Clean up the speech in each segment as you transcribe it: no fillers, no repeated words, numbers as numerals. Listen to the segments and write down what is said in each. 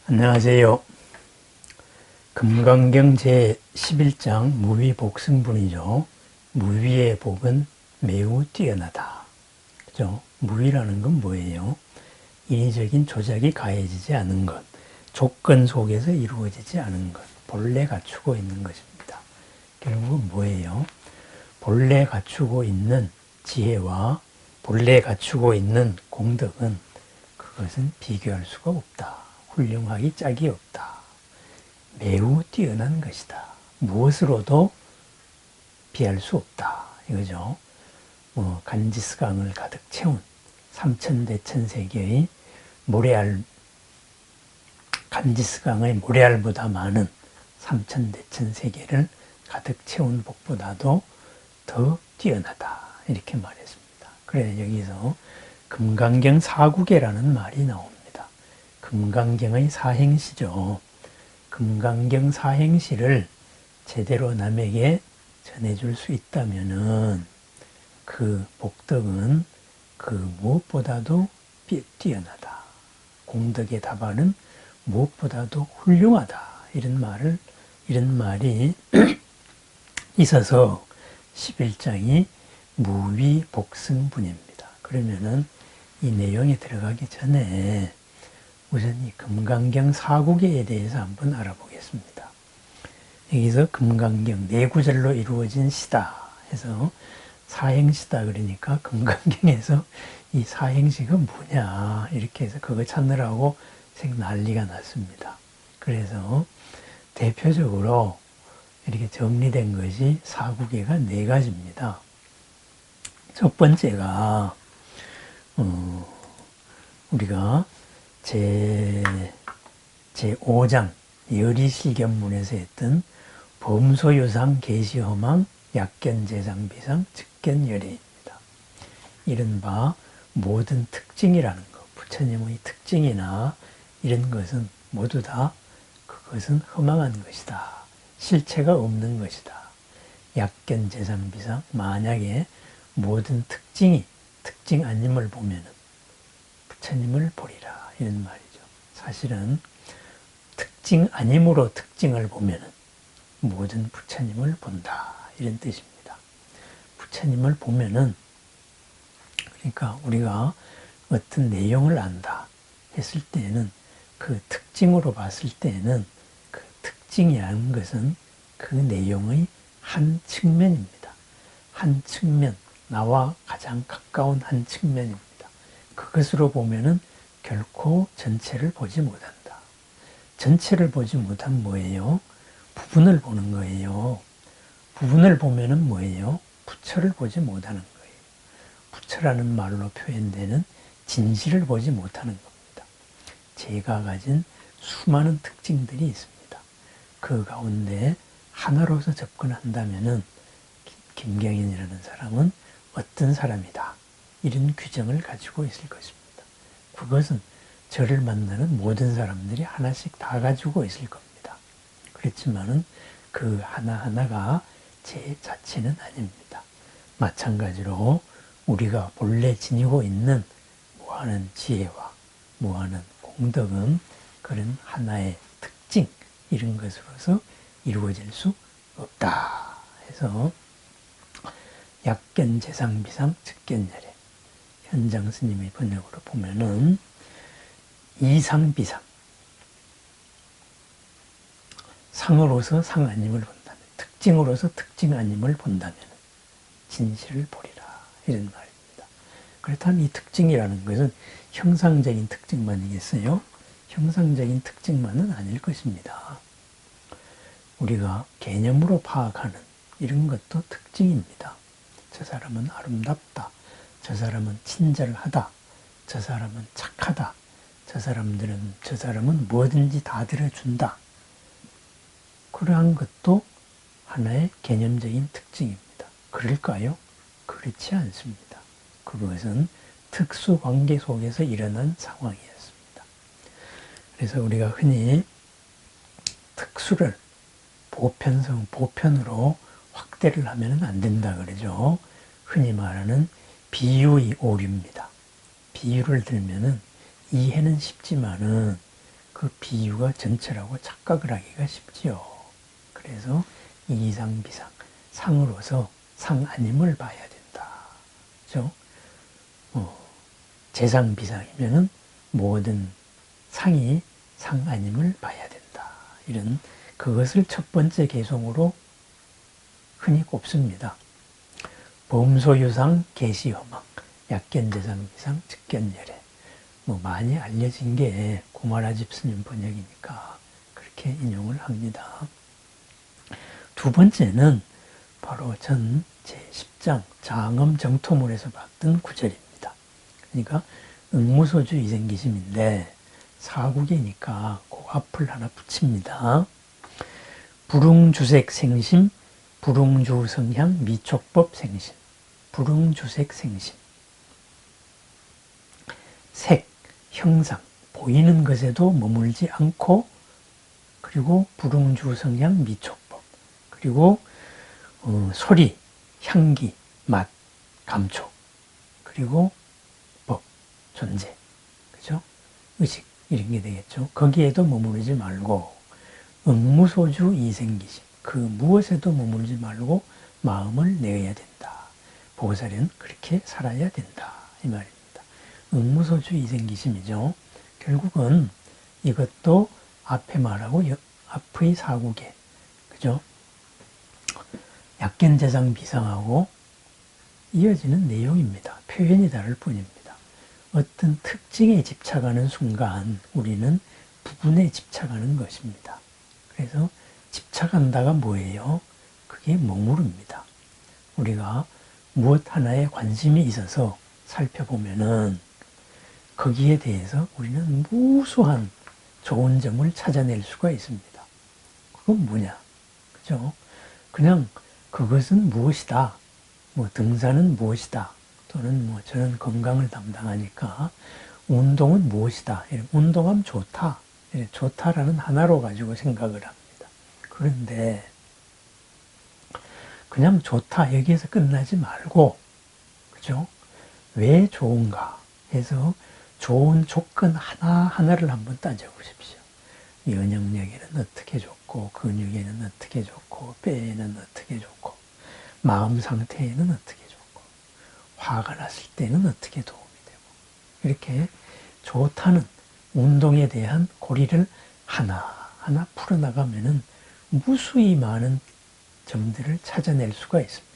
안녕하세요. 금강경 제11장 무위복승분이죠. 무위의 복은 매우 뛰어나다. 그죠? 무위라는 건 뭐예요? 인위적인 조작이 가해지지 않은 것, 조건 속에서 이루어지지 않은 것, 본래 갖추고 있는 것입니다. 결국은 뭐예요? 본래 갖추고 있는 지혜와 본래 갖추고 있는 공덕은 그것은 비교할 수가 없다. 훌륭하기 짝이 없다. 매우 뛰어난 것이다. 무엇으로도 비할 수 없다. 이거죠. 간지스강을 가득 채운 삼천대천세계의 모래알, 간지스강의 모래알보다 많은 삼천대천세계를 가득 채운 복보다도 더 뛰어나다. 이렇게 말했습니다. 그래 여기서 금강경 사구계라는 말이 나옵니다. 금강경의 사행시죠. 금강경 사행시를 제대로 남에게 전해줄 수 있다면은 그 복덕은 그 무엇보다도 뛰어나다. 공덕의 다발은 무엇보다도 훌륭하다. 이런 말이 있어서 11장이 무위복승분입니다. 그러면은 이 내용에 들어가기 전에 우선 이 금강경 사구계에 대해서 한번 알아보겠습니다. 여기서 금강경 네 구절로 이루어진 시다 해서 사행시다 그러니까 금강경에서 이 사행시가 뭐냐 이렇게 해서 그거 찾느라고 난리가 났습니다. 그래서 대표적으로 이렇게 정리된 것이 사구계가 네 가지입니다. 첫 번째가 우리가 제5장 여리실견문에서 했던 범소유상 계시허망 약견재상비상 즉견열애입니다. 이른바 모든 특징이라는 것, 부처님의 특징이나 이런 것은 모두 다 그것은 허망한 것이다. 실체가 없는 것이다. 약견재상비상 만약에 모든 특징이 특징 아님을 보면은 부처님을 보리라 이런 말이죠. 사실은 특징 아님으로 특징을 보면은 모든 부처님을 본다 이런 뜻입니다. 부처님을 보면은 그러니까 우리가 어떤 내용을 안다 했을 때에는 그 특징으로 봤을 때에는 그 특징이라는 것은 그 내용의 한 측면입니다. 한 측면, 나와 가장 가까운 한 측면입니다. 그것으로 보면은 결코 전체를 보지 못한다. 전체를 보지 못한 뭐예요? 부분을 보는 거예요. 부분을 보면은 뭐예요? 부처를 보지 못하는 거예요. 부처라는 말로 표현되는 진실을 보지 못하는 겁니다. 제가 가진 수많은 특징들이 있습니다. 그 가운데 하나로서 접근한다면은 김경인이라는 사람은 어떤 사람이다. 이런 규정을 가지고 있을 것입니다. 그것은 저를 만나는 모든 사람들이 하나씩 다 가지고 있을 겁니다. 그렇지만은 그 하나하나가 제 자체는 아닙니다. 마찬가지로 우리가 본래 지니고 있는 무한한 지혜와 무한한 공덕은 그런 하나의 특징 이런 것으로서 이루어질 수 없다 해서 약견재상비상 즉견열애 현장 스님의 번역으로 보면은 이상비상 상으로서 상 아님을 본다면 특징으로서 특징 아님을 본다면 진실을 보리라 이런 말입니다. 그렇다면 이 특징이라는 것은 형상적인 특징만이겠어요? 형상적인 특징만은 아닐 것입니다. 우리가 개념으로 파악하는 이런 것도 특징입니다. 저 사람은 아름답다. 저 사람은 친절하다. 저 사람은 착하다. 저 사람은 뭐든지 다 들어준다. 그러한 것도 하나의 개념적인 특징입니다. 그럴까요? 그렇지 않습니다. 그것은 특수관계 속에서 일어난 상황이었습니다. 그래서 우리가 흔히 특수를 보편으로 확대를 하면 안 된다 그러죠. 흔히 말하는 비유의 오류입니다. 비유를 들면은 이해는 쉽지만은 그 그 비유가 전체라고 착각을 하기가 쉽지요. 그래서 이상, 비상, 상으로서 상 아님을 봐야 된다. 그죠? 재상, 비상이면은 모든 상이 상 아님을 봐야 된다. 이런 그것을 첫 번째 개송으로 흔히 꼽습니다. 범소유상, 계시허망, 약견재상, 비상, 즉견열애. 많이 알려진 게 고마라집 스님 번역이니까 그렇게 인용을 합니다. 두 번째는 바로 전 제10장 장엄 정토문에서 봤던 구절입니다. 그러니까 응무소주 이생기심인데 사국이니까 그 앞을 하나 붙입니다. 불응주색 생심, 불응주성향 미촉법 생심. 불응주색 생심. 색, 형상, 보이는 것에도 머물지 않고, 그리고 불응주성향 미촉법. 그리고 소리, 향기, 맛, 감촉. 그리고 법, 존재. 그죠? 의식, 이런 게 되겠죠. 거기에도 머무르지 말고, 응무소주 이생기심. 그 무엇에도 머물지 말고 마음을 내어야 된다. 보살은 그렇게 살아야 된다. 이 말입니다. 응무소주 이생기심이죠. 결국은 이것도 앞에 말하고 앞의 사국에, 그죠? 약견재상 비상하고 이어지는 내용입니다. 표현이 다를 뿐입니다. 어떤 특징에 집착하는 순간 우리는 부분에 집착하는 것입니다. 그래서 집착한다가 뭐예요? 그게 머무릅니다. 우리가 무엇 하나에 관심이 있어서 살펴보면은 거기에 대해서 우리는 무수한 좋은 점을 찾아낼 수가 있습니다. 그건 뭐냐? 그죠? 그냥 그것은 무엇이다. 등산은 무엇이다. 또는 저는 건강을 담당하니까 운동은 무엇이다. 운동하면 좋다. 좋다라는 하나로 가지고 생각을 합니다. 그런데 그냥 좋다 여기에서 끝나지 말고, 그죠? 왜 좋은가 해서 좋은 조건 하나하나를 한번 따져보십시오. 면역력에는 어떻게 좋고, 근육에는 어떻게 좋고, 뼈에는 어떻게 좋고, 마음 상태에는 어떻게 좋고, 화가 났을 때는 어떻게 도움이 되고, 이렇게 좋다는 운동에 대한 고리를 하나하나 풀어나가면은 무수히 많은 점들을 찾아낼 수가 있습니다.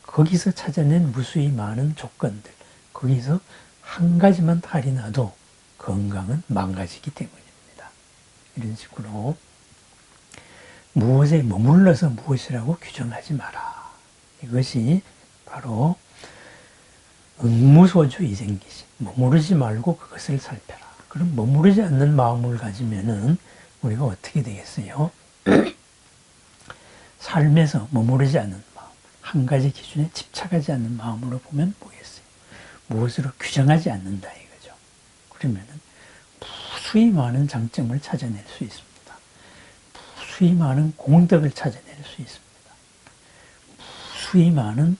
거기서 찾아낸 무수히 많은 조건들, 거기서 한 가지만 탈이 나도 건강은 망가지기 때문입니다. 이런 식으로 무엇에 머물러서 무엇이라고 규정하지 마라. 이것이 바로 응무소주 이생기심. 머무르지 말고 그것을 살펴라. 그럼 머무르지 않는 마음을 가지면은 우리가 어떻게 되겠어요? 삶에서 머무르지 않는 마음, 한 가지 기준에 집착하지 않는 마음으로 보면 뭐겠어요? 무엇으로 규정하지 않는다 이거죠. 그러면은 무수히 많은 장점을 찾아낼 수 있습니다. 무수히 많은 공덕을 찾아낼 수 있습니다. 무수히 많은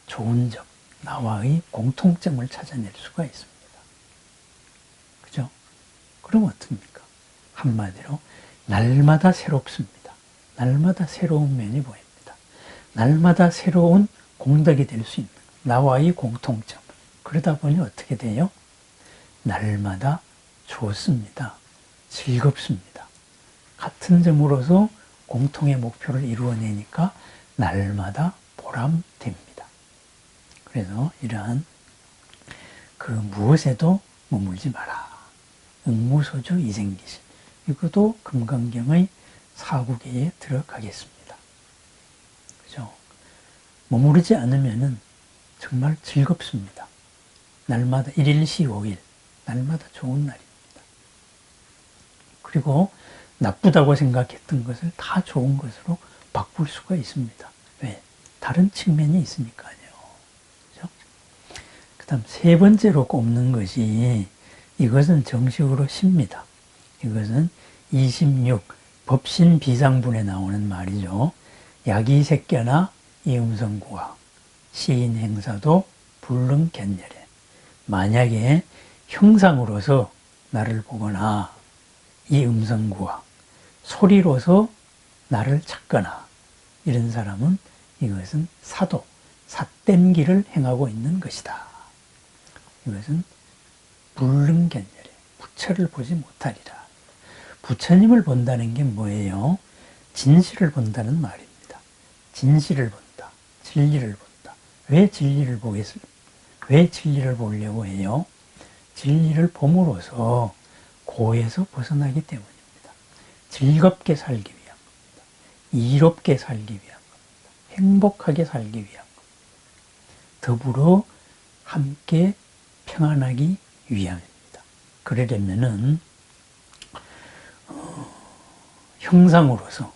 좋은 점, 나와의 공통점을 찾아낼 수가 있습니다. 그죠? 그럼 어떻습니까? 한마디로 날마다 새롭습니다. 날마다 새로운 면이 보입니다. 날마다 새로운 공덕이 될 수 있는 나와의 공통점. 그러다 보니 어떻게 돼요? 날마다 좋습니다. 즐겁습니다. 같은 점으로서 공통의 목표를 이루어내니까 날마다 보람됩니다. 그래서 이러한 그 무엇에도 머물지 마라. 응무소주 이생기심. 이것도 금강경의 사국에 들어가겠습니다. 그죠? 머무르지 않으면은 정말 즐겁습니다. 날마다 1일시 5일, 날마다 좋은 날입니다. 그리고 나쁘다고 생각했던 것을 다 좋은 것으로 바꿀 수가 있습니다. 왜? 다른 측면이 있으니까요. 그죠? 그 다음 세 번째로 꼽는 것이 이것은 정식으로 시입니다. 이것은 26 법신 비상분에 나오는 말이죠. 야기색견나 이음성구화 시인 행사도 불능견열에 만약에 형상으로서 나를 보거나 이 음성구와 소리로서 나를 찾거나 이런 사람은 이것은 사도, 삿된 길을 행하고 있는 것이다. 이것은 불능견열에 부처를 보지 못하리라. 부처님을 본다는 게 뭐예요? 진실을 본다는 말입니다. 진실을 본다. 진리를 본다. 왜 진리를 보겠습니까? 왜 진리를 보려고 해요? 진리를 봄으로써 고에서 벗어나기 때문입니다. 즐겁게 살기 위한 겁니다. 이롭게 살기 위한 겁니다. 행복하게 살기 위한 겁니다. 더불어 함께 평안하기 위함입니다. 그러려면은 형상으로서,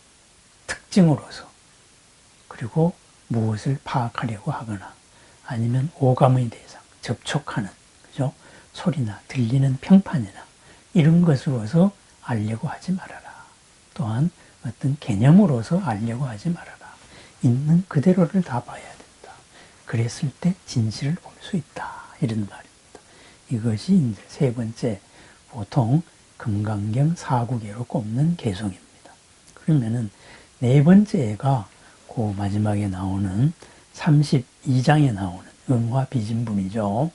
특징으로서, 그리고 무엇을 파악하려고 하거나 아니면 오감의 대상, 접촉하는, 그죠? 소리나 들리는 평판이나 이런 것으로서 알려고 하지 말아라. 또한 어떤 개념으로서 알려고 하지 말아라. 있는 그대로를 다 봐야 된다. 그랬을 때 진실을 볼 수 있다. 이런 말입니다. 이것이 이제 세 번째, 보통 금강경 사구계로 꼽는 개성입니다. 그러면은 네 번째가 그 마지막에 나오는 32장에 나오는 응화비진분이죠.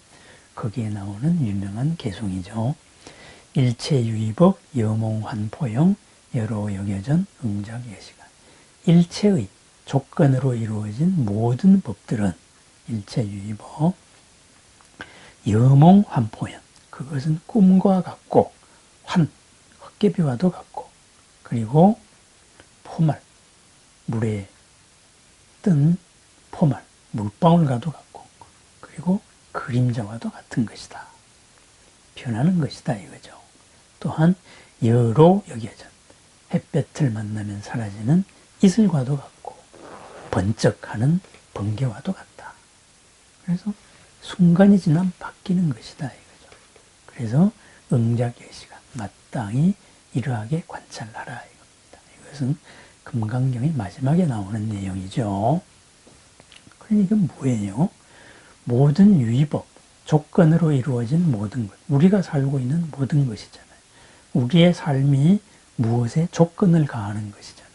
거기에 나오는 유명한 개성이죠. 일체유의법 여몽환포형 여로 여겨전 응작예시간. 일체의 조건으로 이루어진 모든 법들은 일체유의법 여몽환포형, 그것은 꿈과 같고 헛개비와도 같고, 그리고 포말, 물에 뜬 포말, 물방울과도 같고, 그리고 그림자와도 같은 것이다. 변하는 것이다 이거죠. 또한 여로 여겨전, 햇볕을 만나면 사라지는 이슬과도 같고 번쩍하는 번개와도 같다. 그래서 순간이 지나면 바뀌는 것이다 이거죠. 그래서 응작예시간, 마땅히 이러하게 관찰하라 이겁니다. 이것은 금강경의 마지막에 나오는 내용이죠. 그러니 이건 뭐예요? 모든 유의법, 조건으로 이루어진 모든 것, 우리가 살고 있는 모든 것이잖아요. 우리의 삶이 무엇에 조건을 가하는 것이잖아요.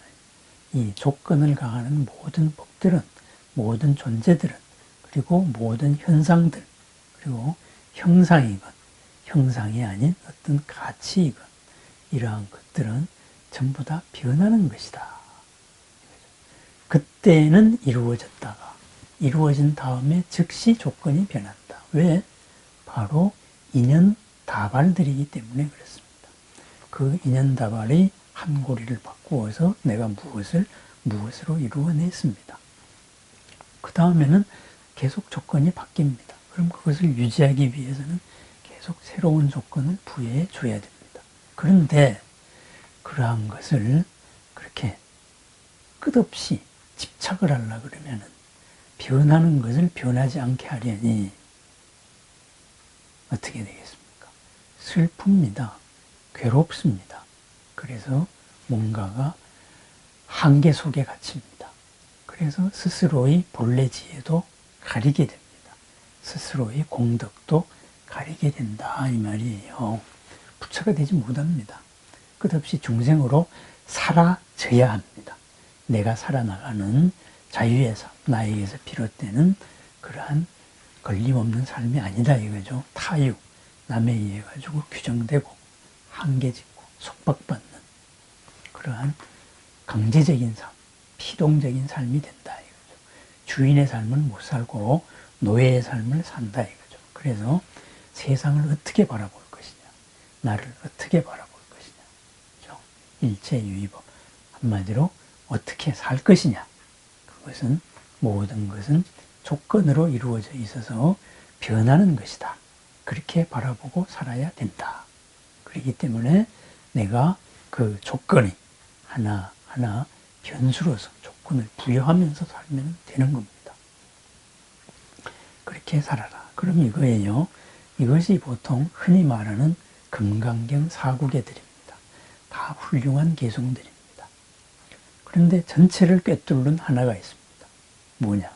이 조건을 가하는 모든 법들은, 모든 존재들은, 그리고 모든 현상들, 그리고 형상이건 형상이 아닌 어떤 가치이건 이러한 것들은 전부 다 변하는 것이다. 그때는 이루어졌다가 이루어진 다음에 즉시 조건이 변한다. 왜? 바로 인연다발들이기 때문에 그렇습니다. 그 인연다발의 한 고리를 바꾸어서 내가 무엇으로 이루어냈습니다. 그 다음에는 계속 조건이 바뀝니다. 그럼 그것을 유지하기 위해서는 계속 새로운 조건을 부여해 줘야 됩니다. 그런데 그러한 것을 그렇게 끝없이 집착을 하려고 그러면은 변하는 것을 변하지 않게 하려니 어떻게 되겠습니까? 슬픕니다. 괴롭습니다. 그래서 뭔가가 한계 속에 갇힙니다. 그래서 스스로의 본래 지혜도 가리게 됩니다. 스스로의 공덕도 가리게 된다 이 말이에요. 부처가 되지 못합니다. 끝없이 중생으로 사라져야 합니다. 내가 살아나가는 자유의 삶, 나에게서 비롯되는 그러한 걸림없는 삶이 아니다 이거죠. 타유, 남에 의해 가지고 규정되고 한계짓고 속박받는 그러한 강제적인 삶, 피동적인 삶이 된다 이거죠. 주인의 삶을 못 살고 노예의 삶을 산다 이거죠. 그래서 세상을 어떻게 바라볼 것이냐, 나를 어떻게 바라볼 것이냐, 그렇죠? 일체유의법, 한마디로 어떻게 살 것이냐, 그것은 모든 것은 조건으로 이루어져 있어서 변하는 것이다. 그렇게 바라보고 살아야 된다. 그렇기 때문에 내가 그 조건이 하나하나 변수로서 조건을 부여하면서 살면 되는 겁니다. 그렇게 살아라. 그럼 이거예요. 이것이 보통 흔히 말하는 금강경 사구계들입니다. 다 훌륭한 개성들입니다. 그런데 전체를 꿰뚫는 하나가 있습니다. 뭐냐?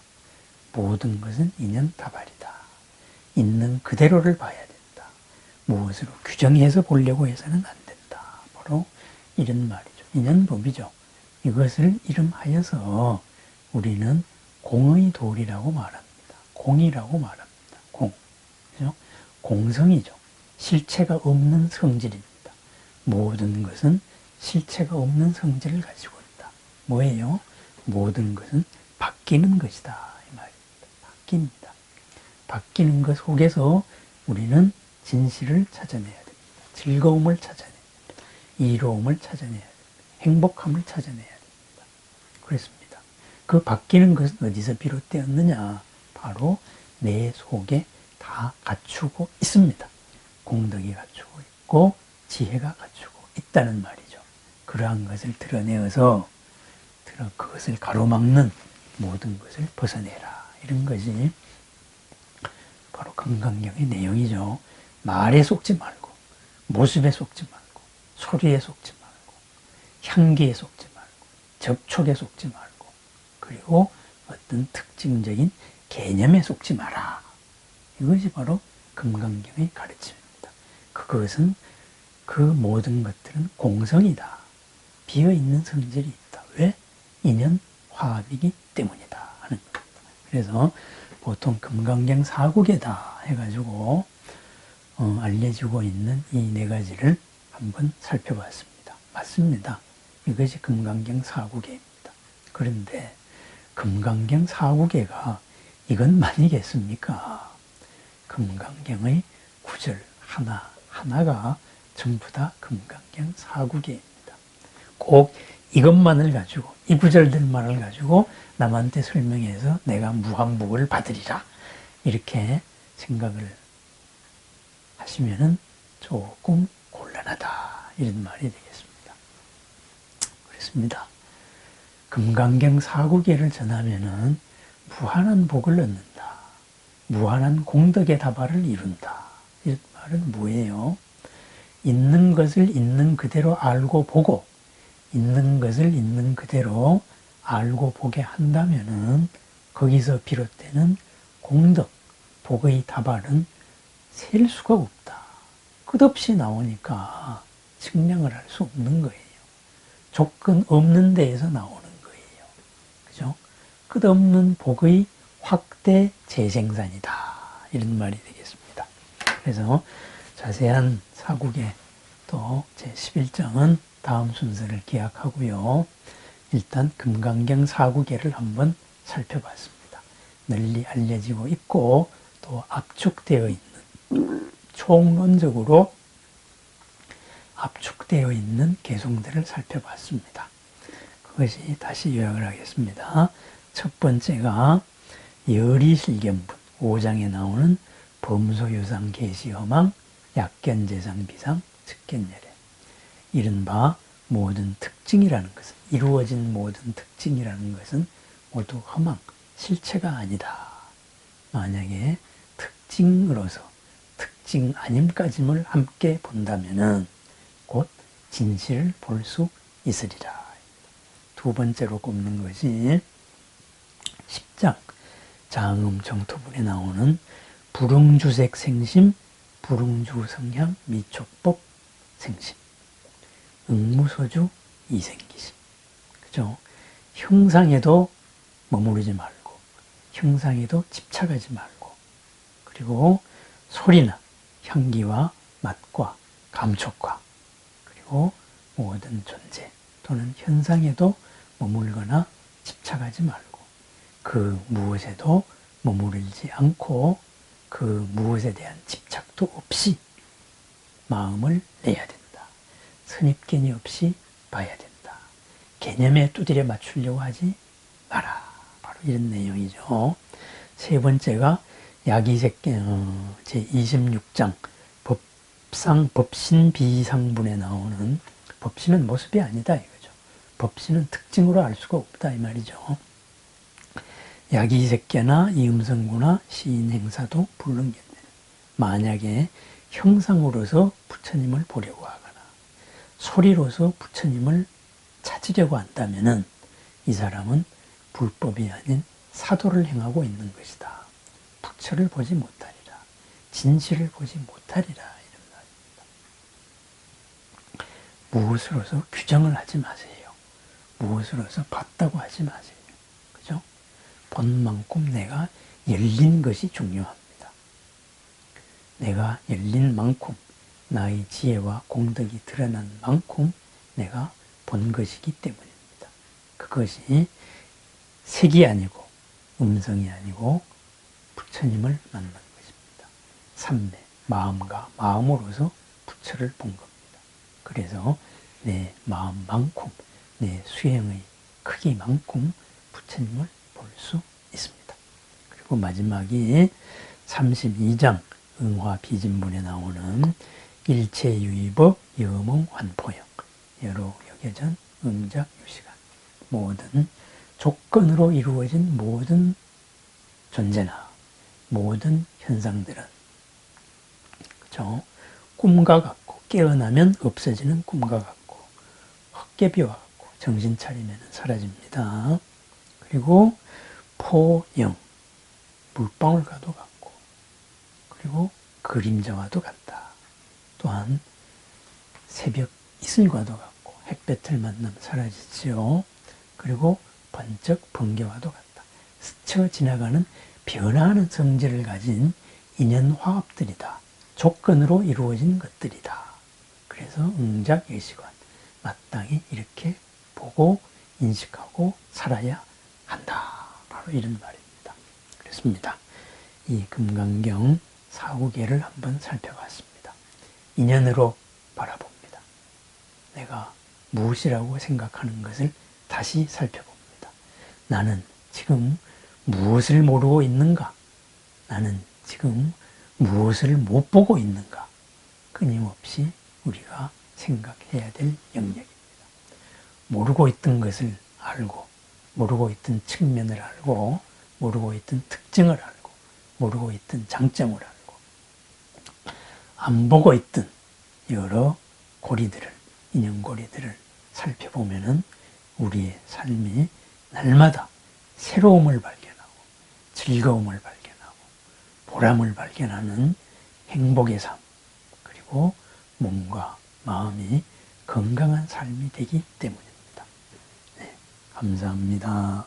모든 것은 인연다발이다. 있는 그대로를 봐야 된다. 무엇으로 규정해서 보려고 해서는 안 된다. 바로 바로 이런 말이죠. 인연법이죠. 이것을 이름하여서 우리는 공의 도리라고 말합니다. 공이라고 말합니다. 공. 그죠? 공성이죠. 실체가 없는 성질입니다. 모든 것은 실체가 없는 성질을 가지고 있다. 뭐예요? 모든 것은 바뀌는 것이다. 이 말입니다. 바뀝니다. 바뀌는 것 속에서 우리는 진실을 찾아내야 됩니다. 즐거움을 찾아내야 됩니다. 이로움을 찾아내야 됩니다. 행복함을 찾아내야 됩니다. 그렇습니다. 그 바뀌는 것은 어디서 비롯되었느냐? 바로 내 속에 다 갖추고 있습니다. 공덕이 갖추고 있고 지혜가 갖추고 있다는 말이죠. 그러한 것을 드러내어서 그것을 가로막는 모든 것을 벗어내라. 이런 것이 바로 금강경의 내용이죠. 말에 속지 말고, 모습에 속지 말고, 소리에 속지 말고, 향기에 속지 말고, 접촉에 속지 말고, 그리고 어떤 특징적인 개념에 속지 마라. 이것이 바로 금강경의 가르침입니다. 그것은 그 모든 것들은 공성이다. 비어있는 성질이 있다. 왜? 인연 화합이기 때문이다 하는 겁니다. 그래서 보통 금강경 사국에다 해가지고 알려지고 있는 이 네 가지를 한번 살펴봤습니다. 맞습니다. 이것이 금강경 사국에입니다. 그런데 금강경 사국에가 이것만이겠습니까? 금강경의 구절 하나하나가 전부 다 금강경 사국에입니다. 꼭 이것만을 가지고, 이 구절들만을 가지고 남한테 설명해서 내가 무한복을 받으리라, 이렇게 생각을 하시면은 조금 곤란하다, 이런 말이 되겠습니다. 그렇습니다. 금강경 사구계를 전하면은 무한한 복을 얻는다. 무한한 공덕의 다발을 이룬다. 이 말은 뭐예요? 있는 것을 있는 그대로 알고 보고, 있는 것을 있는 그대로 알고 보게 한다면은 거기서 비롯되는 공덕, 복의 다발은 셀 수가 없다. 끝없이 나오니까 측량을 할 수 없는 거예요. 조건 없는 데에서 나오는 거예요. 그죠? 끝없는 복의 확대 재생산이다. 이런 말이 되겠습니다. 그래서 자세한 사국에 또 제11장은 다음 순서를 기약하고요. 일단 금강경 사구계를 한번 살펴봤습니다. 널리 알려지고 있고 또 압축되어 있는, 총론적으로 압축되어 있는 개송들을 살펴봤습니다. 그것이 다시 요약을 하겠습니다. 첫 번째가 열이실견분 5장에 나오는 범소유상 계시허망 약견재상 비상 측견열애, 이른바 모든 특징이라는 것은, 이루어진 모든 특징이라는 것은 모두 허망, 실체가 아니다. 만약에 특징으로서 특징 아님까짐을 함께 본다면은 곧 진실을 볼 수 있으리라. 두 번째로 꼽는 것이 10장 장음정토분에 나오는 불응주색 생심, 불응주성향 미촉법 생심, 응무소주 이생기심. 그죠? 형상에도 머무르지 말고, 형상에도 집착하지 말고, 그리고 소리나 향기와 맛과 감촉과, 그리고 모든 존재 또는 현상에도 머물거나 집착하지 말고, 그 무엇에도 머무르지 않고 그 무엇에 대한 집착도 없이 마음을 내야 된다. 선입견이 없이 봐야 된다. 개념에 두드려 맞추려고 하지 마라. 바로 이런 내용이죠. 세 번째가 야기색견 제26장 법상 법신 비상분에 나오는, 법신은 모습이 아니다 이거죠. 법신은 특징으로 알 수가 없다 이 말이죠. 야기색견나 이음성구나 시인행사도 불능견. 만약에 형상으로서 부처님을 보려고 하거나 소리로서 부처님을 찾으려고 한다면은 이 사람은 불법이 아닌 사도를 행하고 있는 것이다. 부처를 보지 못하리라. 진실을 보지 못하리라. 이런 말입니다. 무엇으로서 규정을 하지 마세요. 무엇으로서 봤다고 하지 마세요. 그죠? 본 만큼 내가 열린 것이 중요합니다. 내가 열린 만큼, 나의 지혜와 공덕이 드러난 만큼 내가 본 것이기 때문입니다. 그것이 색이 아니고 음성이 아니고 부처님을 만난 것입니다. 삼매, 마음과 마음으로서 부처를 본 겁니다. 그래서 내 마음만큼, 내 수행의 크기만큼 부처님을 볼 수 있습니다. 그리고 마지막이 32장 응화비진문에 나오는 일체유의법 여몽환포형, 여로 여겨전 응작유시간, 모든 조건으로 이루어진 모든 존재나 모든 현상들은, 그죠? 꿈과 같고 깨어나면 없어지는 꿈과 같고 헛개비와 같고 정신 차리면 사라집니다. 그리고 포영, 물방울과도 같고, 그리고 그림자와도 같다. 또한 새벽 이슬과도 같고 햇볕을 만나면 사라지지요. 그리고 번쩍 번개와도 같다. 스쳐 지나가는 변화하는 성질을 가진 인연화합들이다. 조건으로 이루어진 것들이다. 그래서 응작예시관, 마땅히 이렇게 보고 인식하고 살아야 한다. 바로 이런 말입니다. 그렇습니다. 이 금강경 4구계를 한번 살펴봤습니다. 인연으로 바라봅니다. 내가 무엇이라고 생각하는 것을 다시 살펴봅니다. 나는 지금 무엇을 모르고 있는가? 나는 지금 무엇을 못 보고 있는가? 끊임없이 우리가 생각해야 될 영역입니다. 모르고 있던 것을 알고, 모르고 있던 측면을 알고, 모르고 있던 특징을 알고, 모르고 있던 장점을 알고, 안 보고 있던 여러 고리들을, 인연고리들을 살펴보면은 우리의 삶이 날마다 새로움을 발견하고, 즐거움을 발견하고, 보람을 발견하는 행복의 삶, 그리고 몸과 마음이 건강한 삶이 되기 때문입니다. 네, 감사합니다.